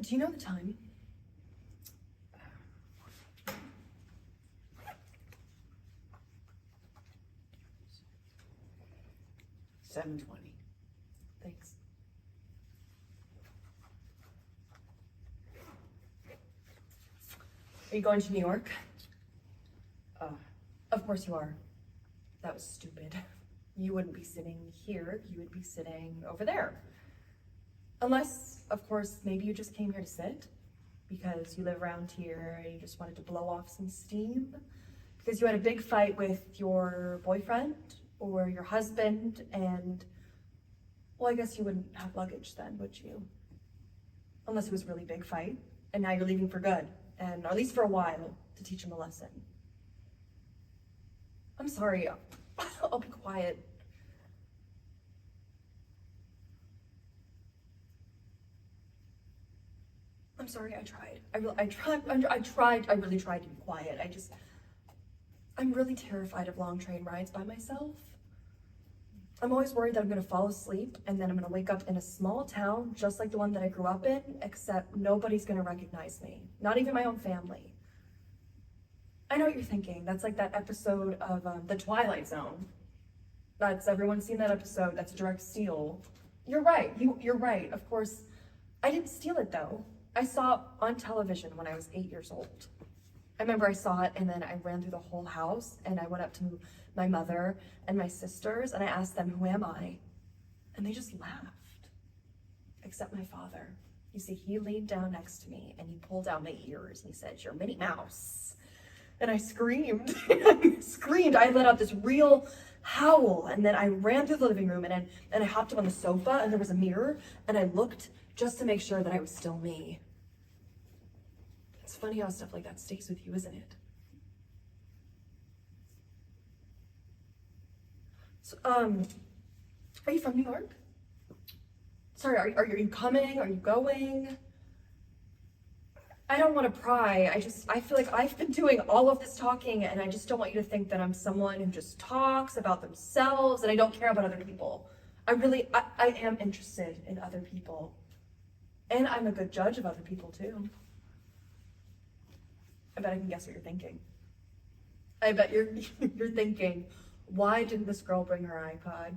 Do you know the time? 7:20. Thanks. Are you going to New York? Of course you are. That was stupid. You wouldn't be sitting here, you would be sitting over there. Unless, of course, maybe you just came here to sit because you live around here and you just wanted to blow off some steam because you had a big fight with your boyfriend or your husband and, well, I guess you wouldn't have luggage then, would you? Unless it was a really big fight and now you're leaving for good, and or at least for a while to teach him a lesson. I'm sorry, I'll be quiet. I'm sorry, I tried. I really tried to be quiet. I'm really terrified of long train rides by myself. I'm always worried that I'm gonna fall asleep and then I'm gonna wake up in a small town just like the one that I grew up in, except nobody's gonna recognize me, not even my own family. I know what you're thinking. That's like that episode of The Twilight Zone. Everyone's seen that episode. That's a direct steal. You're right. You're right. Of course, I didn't steal it though. I saw it on television when I was 8 years old. I remember I saw it and then I ran through the whole house and I went up to my mother and my sisters and I asked them, who am I? And they just laughed. Except my father. You see, he leaned down next to me and he pulled out my ears and he said, "You're Minnie Mouse." And I screamed, I let out this real howl. And then I ran through the living room and I hopped up on the sofa and there was a mirror and I looked just to make sure that I was still me. It's funny how stuff like that stays with you, isn't it? So, are you from New York? Sorry, are you coming? Are you going? I don't want to pry. I feel like I've been doing all of this talking and I just don't want you to think that I'm someone who just talks about themselves and I don't care about other people. I am interested in other people. And I'm a good judge of other people too. I bet I can guess what you're thinking. I bet you're thinking, why didn't this girl bring her iPod?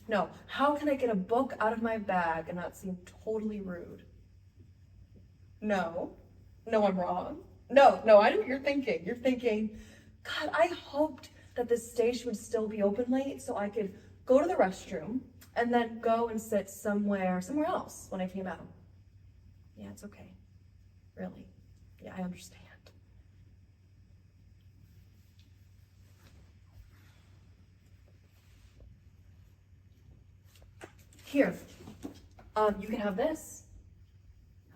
No, how can I get a book out of my bag and not seem totally rude? No, I'm wrong. No, I know what you're thinking. You're thinking, God, I hoped that this station would still be open late so I could go to the restroom and then go and sit somewhere else when I came out. Yeah, it's okay. Really. Yeah, I understand. Here, you can have this.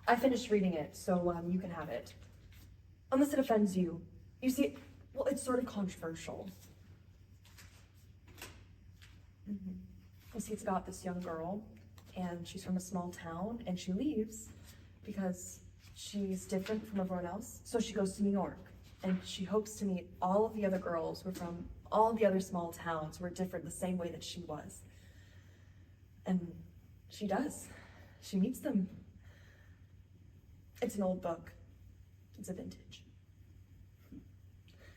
I finished reading it, so you can have it. Unless it offends you. You see, well, it's sort of controversial. You see, it's about this young girl, and she's from a small town, and she leaves because she's different from everyone else. So she goes to New York, and she hopes to meet all of the other girls who are from all the other small towns who are different the same way that she was. And she does. She meets them. It's an old book. It's a vintage.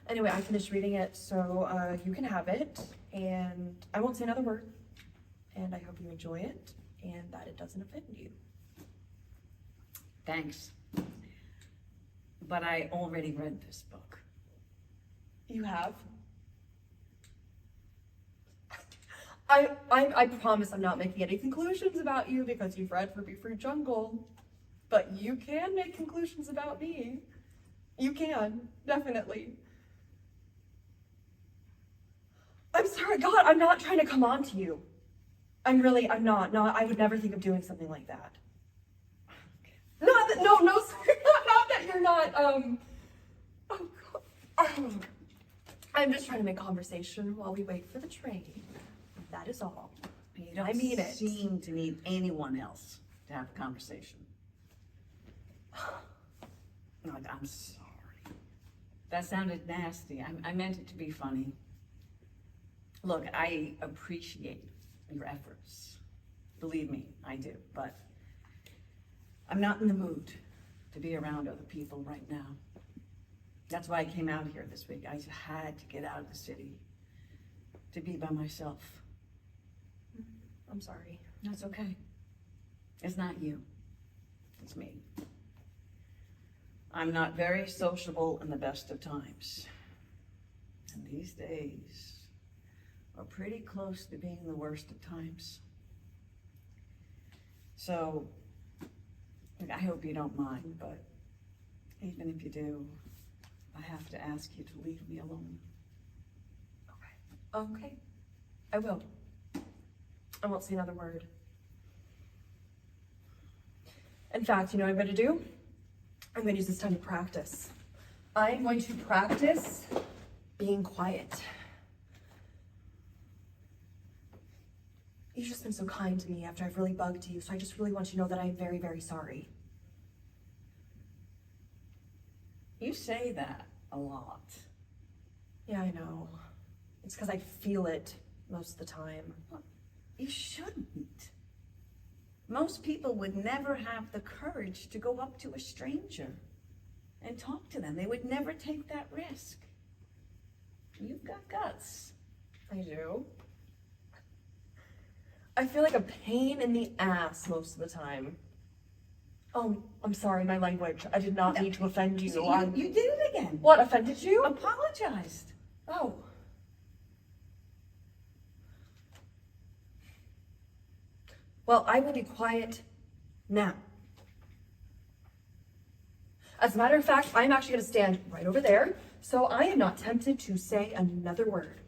Anyway, I finished reading it, so you can have it, and I won't say another word, and I hope you enjoy it, and that it doesn't offend you. Thanks. But I already read this book. You have? I promise I'm not making any conclusions about you because you've read Ruby Fruit Jungle. But you can make conclusions about me. You can, definitely. I'm sorry, God, I'm not trying to come on to you. I'm not. No, I would never think of doing something like that. Not that, no, sorry, not that you're not, oh God. I'm just trying to make conversation while we wait for the train. That is all. You don't seem to need anyone else to have a conversation. No, I'm sorry. That sounded nasty. I meant it to be funny. Look, I appreciate your efforts. Believe me, I do. But I'm not in the mood to be around other people right now. That's why I came out here this week. I had to get out of the city to be by myself. I'm sorry. That's okay. It's not you. It's me. I'm not very sociable in the best of times. And these days are pretty close to being the worst of times. So, I hope you don't mind, but even if you do, I have to ask you to leave me alone. Okay. I will. I won't say another word. In fact, you know what I'm going to do? I'm going to use this time to practice. I'm going to practice being quiet. You've just been so kind to me after I've really bugged you, so I just really want you to know that I'm very, very sorry. You say that a lot. Yeah, I know. It's because I feel it most of the time. You shouldn't. Most people would never have the courage to go up to a stranger and talk to them. They would never take that risk. You've got guts. I do. I feel like a pain in the ass most of the time. Oh, I'm sorry, my language. I did not mean to offend you. You did it again. What, offended you? Apologized. Oh. Well, I will be quiet now. As a matter of fact, I'm actually going to stand right over there, so I am not tempted to say another word.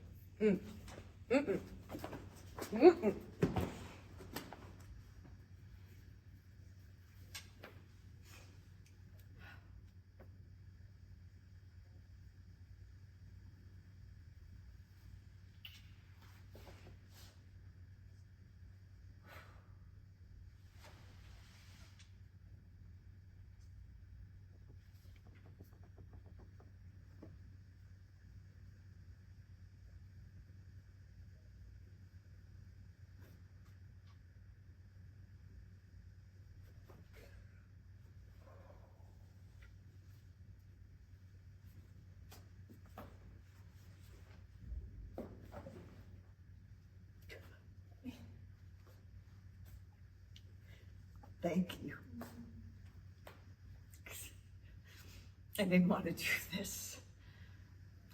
Thank you. I didn't want to do this.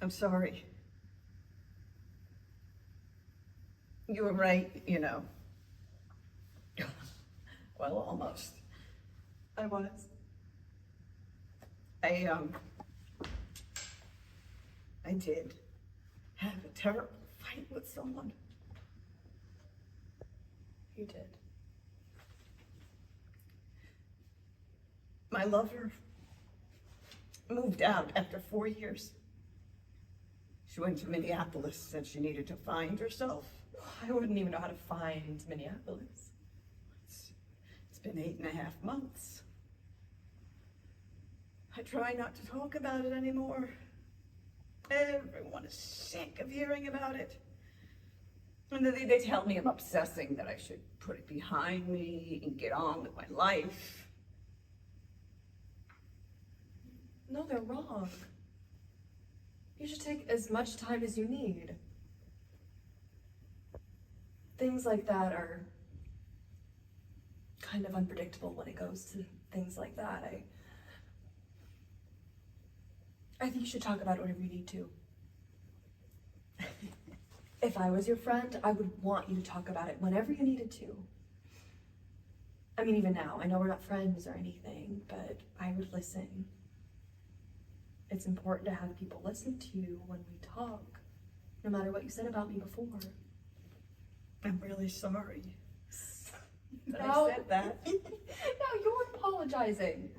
I'm sorry. You were right, you know. Well, almost. I was. I did have a terrible fight with someone. You did. My lover moved out after 4 years. She went to Minneapolis, said she needed to find herself. I wouldn't even know how to find Minneapolis. It's been 8.5 months. I try not to talk about it anymore. Everyone is sick of hearing about it. And they tell me I'm obsessing, that I should put it behind me and get on with my life. No, they're wrong. You should take as much time as you need. Things like that are kind of unpredictable when it goes to things like that. I think you should talk about it whenever you need to. If I was your friend, I would want you to talk about it whenever you needed to. I mean, even now, I know we're not friends or anything, but I would listen. It's important to have people listen to you when we talk, no matter what you said about me before. I'm really sorry that No. I said that. No, you're apologizing.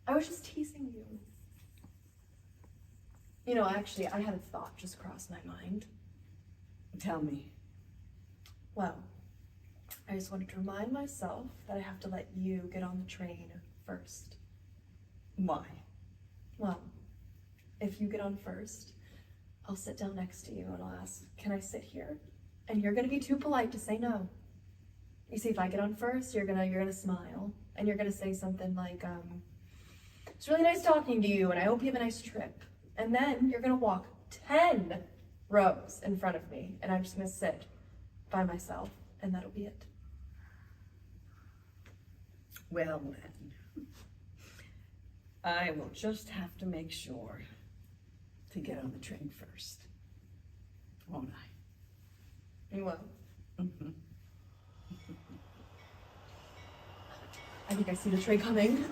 I was just teasing you. You know, actually, I had a thought just cross my mind. Tell me. Well, I just wanted to remind myself that I have to let you get on the train first. Why? Well, if you get on first, I'll sit down next to you and I'll ask, can I sit here? And you're gonna be too polite to say no. You see, if I get on first, you're gonna smile, and you're gonna say something like, it's really nice talking to you, and I hope you have a nice trip. And then you're gonna walk 10 rows in front of me, and I'm just gonna sit by myself, and that'll be it. Well then, I will just have to make sure to get on the train first, won't I? You will. I think I see the train coming.